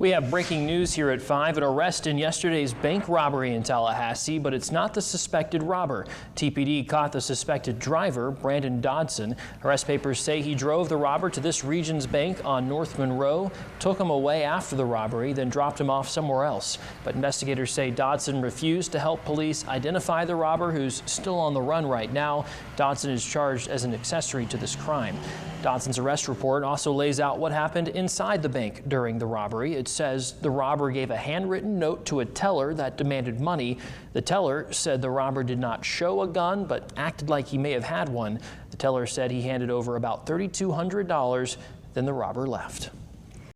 We have breaking news here at 5. An arrest in yesterday's bank robbery in Tallahassee, but it's not the suspected robber. TPD caught the suspected driver, Brandon Dodson. Arrest papers say he drove the robber to this region's bank on North Monroe, took him away after the robbery, then dropped him off somewhere else. But investigators say Dodson refused to help police identify the robber, who's still on the run right now. Dodson is charged as an accessory to this crime. Dodson's arrest report also lays out what happened inside the bank during the robbery. It says the robber gave a handwritten note to a teller that demanded money. The teller said the robber did not show a gun, but acted like he may have had one. The teller said he handed over about $3,200, then the robber left.